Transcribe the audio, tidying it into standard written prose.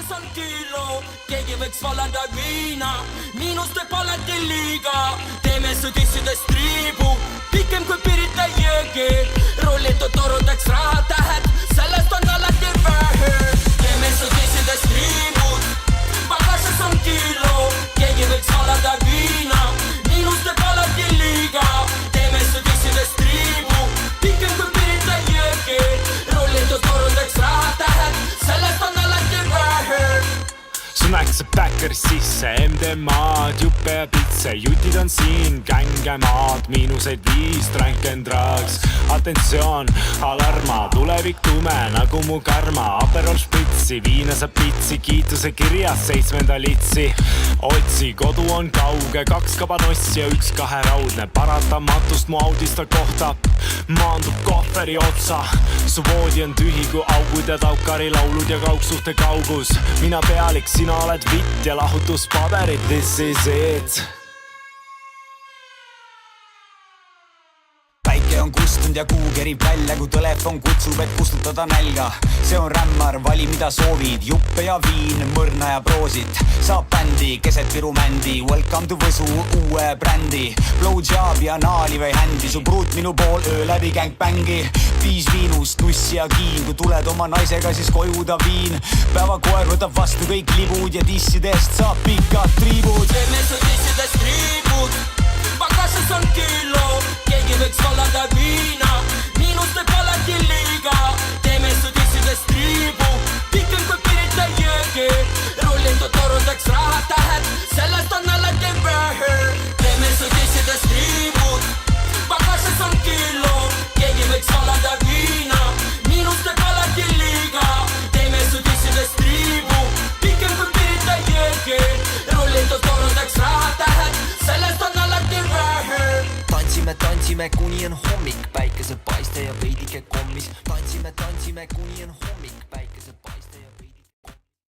pakastes on kilo, keegi võiks valada viina, miinus teeb alati liiga. Teeme su tissidest triibu, pikem kui Pirita jõgi, rollitud torudeks rahatähed, sellest on alati vähe. Teeme su tissidest triibu, pakastes on kilo, keegi võiks valada viina, miinus teeb alati liiga. Teeme su tissidest triibu, pikem kui Pirita jõgi, rollitud torudeks rahatähed, sellest on alati vähe. Näkseb päkkeris sisse, MDMA-d, juppe ja pitse, jutid on siin, kängemaad, miinuseid 5, drunk and drugs. Atentsioon, alarma, tulevik tume nagu mu karma, Aperol spritsi, viina saab pitsi, kiituse kirjas 7. litsi. Otsi, kodu on kauge, 2 kabanossi ja 1 kaheraudne, paratamatust mu audista kohtab, maandub kohveri otsa. Su voodi on tühi kui augud ja taukari laulud ja kaugsuhte kaugus, mina pealik, sina oled vitt ja lahutuspaberid, this is it. Päike on kustunud ja kuu kerib välja, kui telefon kutsub, et kustutada nälga. See on rämmar, vali mida soovid, juppe ja viin, mõrna ja proosit. Saab bändi, keset Viru mändi, welcome to Võsu uue brändi. Blowjob ja naali või händi, su pruut minu pool öö läbi gängbängi. 5 viinust, nussi ja kiin, kui tuled oma naisega, siis koju ta viin. Päevakoer võtab vastu kõik libud ja tissidest saab pikad triibud. Teeme su tissidest triibud, pakastes on kilo, keegi võiks valada viina, miinus teeb alati liiga. Teeme su tissidest triibu, pikem kui Pirita jõgi, rollitud torudeks rahatähed, sellest on alati vähe. Teeme su tissidest triibud, pakastes on kilo, keegi võiks valada viina, miinus teeb alati liiga. Teeme su tissidest triibu, pikem kui Pirita jõgi, rollitud torudeks rahatähed, sellest on alati vähe. Tantsime, kuni on hommik, päikesepaiste ja veidike kommis. Tantsime, kuni on hommik, päikesepaiste.